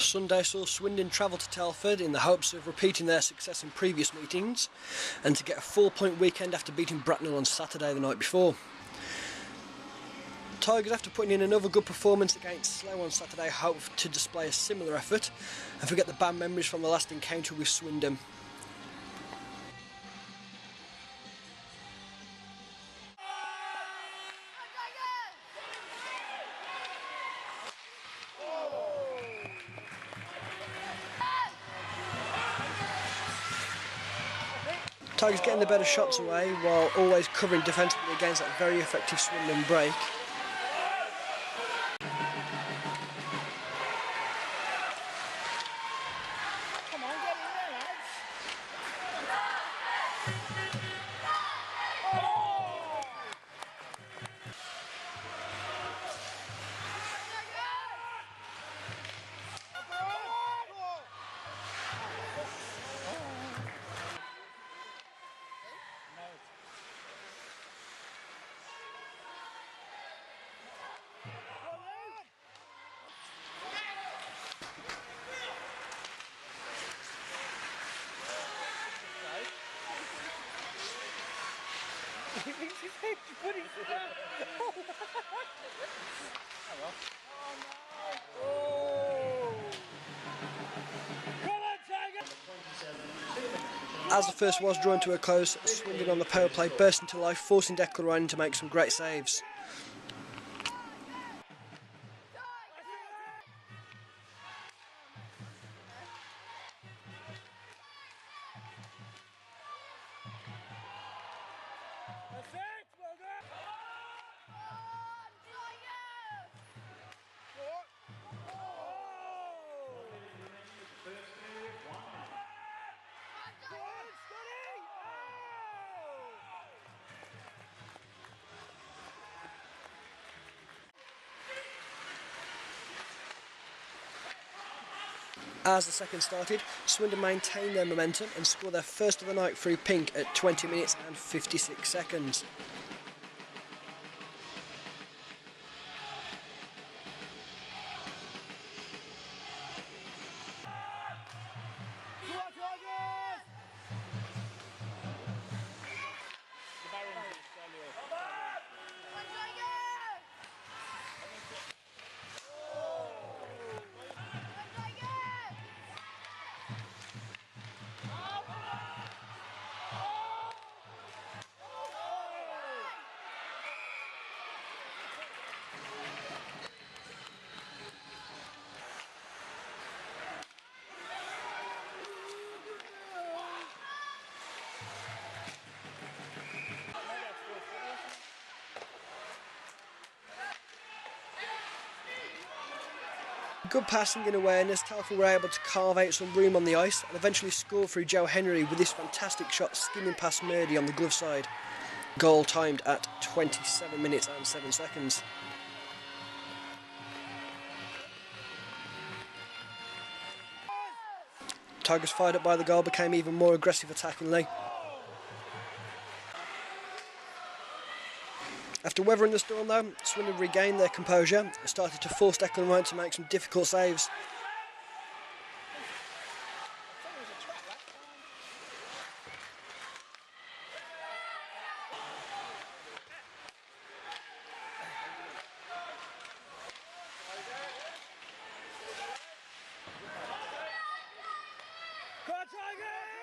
Sunday saw Swindon travel to Telford in the hopes of repeating their success in previous meetings and to get a 4-point weekend after beating Bracknell on Saturday the night before. Tigers, after putting in another good performance against Slough on Saturday, hope to display a similar effort and forget the bad memories from the last encounter with Swindon. Tigers getting the better shots away while always covering defensively against that very effective Swindon break. As the first was drawn to a close, Swindon on the power play burst into life, forcing Declan Ryan to make some great saves. As the second started, Swindon maintained their momentum and scored their first of the night through Pink at 20 minutes and 56 seconds. Good passing and awareness, Telford were able to carve out some room on the ice and eventually score through Joe Henry with this fantastic shot skimming past Murdy on the glove side. Goal timed at 27 minutes and 7 seconds. Tigers, fired up by the goal, became even more aggressive attackingly. After weathering the storm though, Swindon regained their composure and started to force Declan Ryan to make some difficult saves.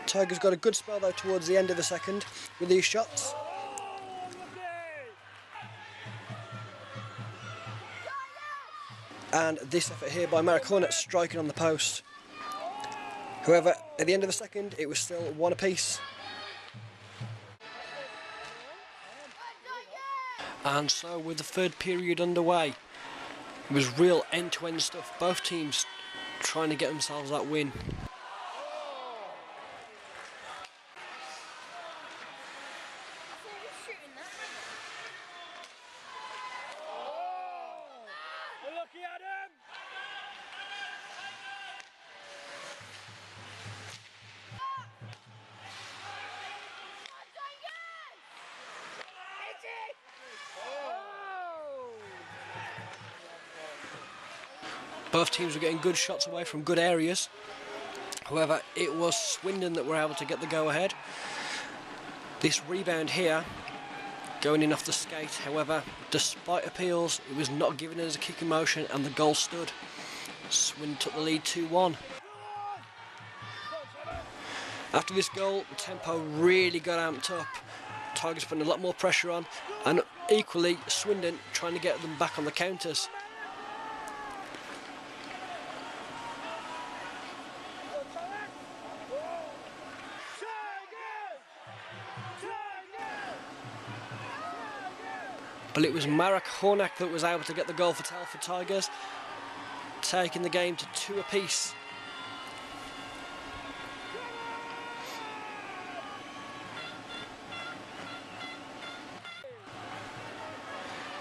Tigers got a good spell though towards the end of the second with these shots. And this effort here by Marek Hornet striking on the post. However, at the end of the second, it was still 1 apiece. And so, with the third period underway, it was real end-to-end stuff. Both teams trying to get themselves that win. Both teams were getting good shots away from good areas. However, it was Swindon that were able to get the go-ahead. This rebound here, going in off the skate, however, despite appeals, it was not given as a kicking motion and the goal stood. Swindon took the lead 2-1. After this goal, the tempo really got amped up. Tigers putting a lot more pressure on, and equally Swindon trying to get them back on the counters. But it was Marek Hornak that was able to get the goal for Telford Tigers, taking the game to 2 apiece.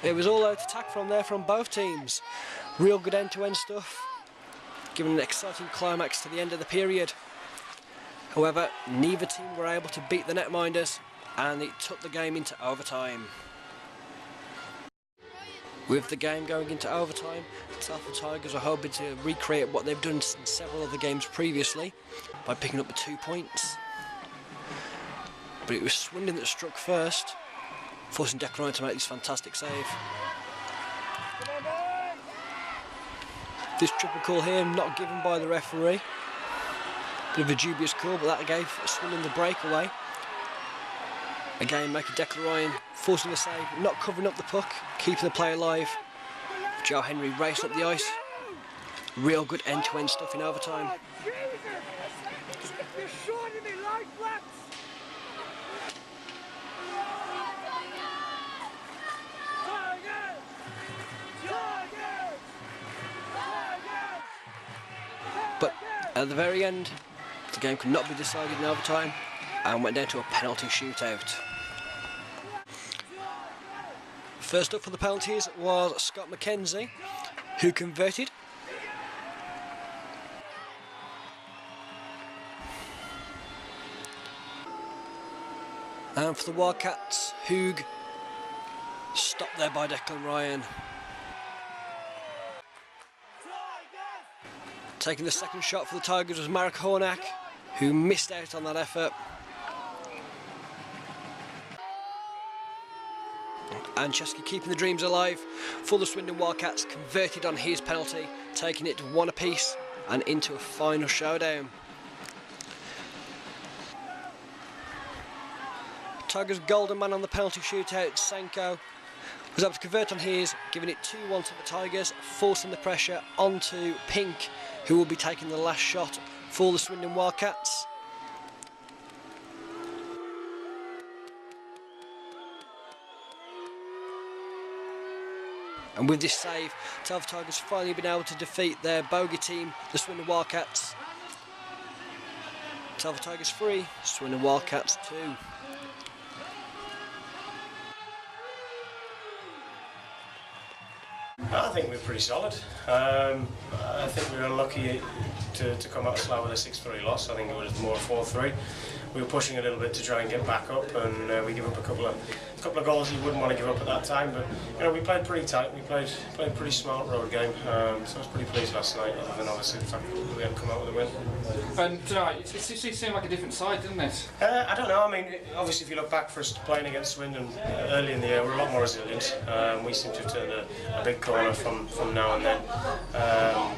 It was all out attack from there from both teams. Real good end-to-end stuff, giving an exciting climax to the end of the period. However, neither team were able to beat the netminders, and it took the game into overtime. With the game going into overtime, the Telford Tigers are hoping to recreate what they've done in several other games previously by picking up the 2 points. But it was Swindon that struck first, forcing Declan Ryan to make this fantastic save. This triple call here not given by the referee. Bit of a dubious call, but that gave Swindon the breakaway. Again, making Declan Ryan forcing the save, not covering up the puck, keeping the play alive. Joe Henry racing up the ice. Real good end-to-end stuff in overtime. But at the very end, the game could not be decided in overtime and went down to a penalty shootout. First up for the penalties was Scott McKenzie, who converted. And for the Wildcats, Hoog stopped there by Declan Ryan. Taking the second shot for the Tigers was Marek Hornak, who missed out on that effort. And Chesky keeping the dreams alive for the Swindon Wildcats, converted on his penalty, taking it to 1 apiece and into a final showdown. Tigers' golden man on the penalty shootout, Senko, was able to convert on his, giving it 2-1 to the Tigers, forcing the pressure onto Pink, who will be taking the last shot for the Swindon Wildcats. And with this save, Telford Tigers finally been able to defeat their bogey team, the Swindon Wildcats. Telford Tigers 3, Swindon Wildcats 2. I think we're pretty solid. I think we were unlucky to come out slow with a 6-3 loss. I think it was more 4-3. We were pushing a little bit to try and get back up, and we gave up a couple of goals you wouldn't want to give up at that time. But you know, we played pretty tight. We played a pretty smart road game. So I was pretty pleased last night, other than obviously the fact that we hadn't come out with a win. And tonight, it seemed like a different side, didn't it? I don't know. I mean, obviously, if you look back for us playing against Swindon early in the year, we're a lot more resilient. We seem to have turned a big corner from now and then.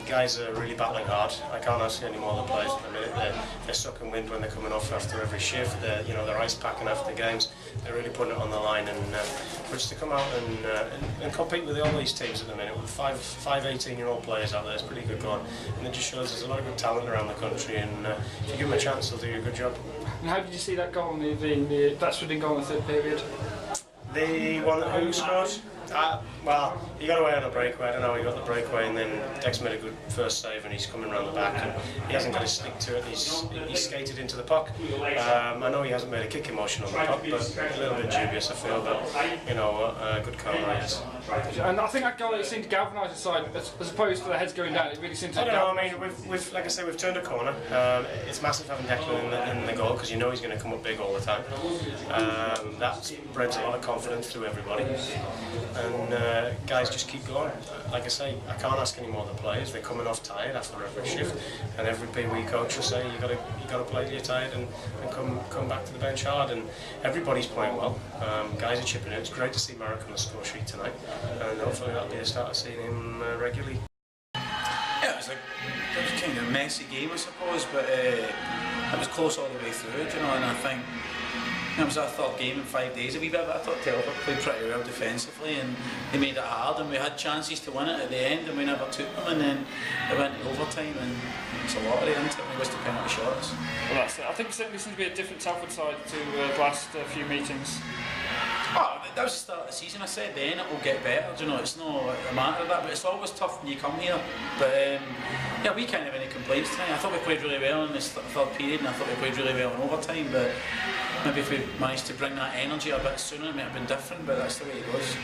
Guys are really battling hard. I can't ask any more of the players at the minute. They're sucking wind when they're coming off after every shift. They're ice packing after games. They're really putting it on the line, and for us to come out and compete with all these teams at the minute with five 18-year-old players out there, it's pretty good going. And it just shows there's a lot of good talent around the country, and if you give them a chance, they'll do a good job. And how did you see that goal, that Swindon goal in the third period? The one that Hoog scored? Well, he got away on a breakaway. I don't know how he got the breakaway, and then Dex made a good first save, and he's coming around the back, and he hasn't got his stick to it. He skated into the puck. I know he hasn't made a kicking motion on the puck, but a little bit dubious, I feel. But you know, good call, I guess. And I think that goal, it seemed to galvanise the side, as opposed to the heads going down. It really seemed to. I don't know. I mean, we've like I say, we've turned a corner. It's massive having Declan in the goal because you know he's going to come up big all the time. That spreads a lot of confidence through everybody, and guys just keep going. Like I say, I can't ask any more of the players. They're coming off tired after every shift, and every PE coach will say you got to play till you're tired and come back to the bench hard. And everybody's playing well. Guys are chipping in. It's great to see Marek on the score sheet tonight, and hopefully that'll be the start of seeing him regularly. Yeah, it was kind of a messy game, I suppose, but it was close all the way through, you know, and I think it was our third game in 5 days a wee bit, but I thought Telford played pretty well defensively and they made it hard, and we had chances to win it at the end and we never took them, and then it went to overtime and it's a lottery, isn't it, when it goes to penalty shots. Well, that's it. I think it certainly seems to be a different Telford side to the last few meetings. Oh, that was the start of the season. I said then it will get better. You know, it's not a matter of that, but it's always tough when you come here. But yeah, we can't have any complaints tonight. I thought we played really well in this third period, and I thought we played really well in overtime. But maybe if we managed to bring that energy a bit sooner, it might have been different. But that's the way it goes.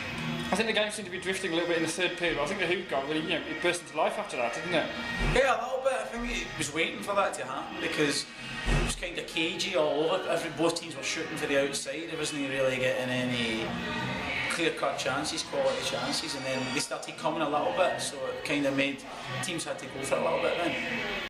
I think the game seemed to be drifting a little bit in the third period. I think the hoop got really, it burst into life after that, didn't it? Yeah, a little bit. I think it was waiting for that to happen because it was kind of cagey all over. Both teams were shooting for the outside. There wasn't really getting any clear-cut chances, quality chances, and then they started coming a little bit, so it kind of made teams had to go for it a little bit then.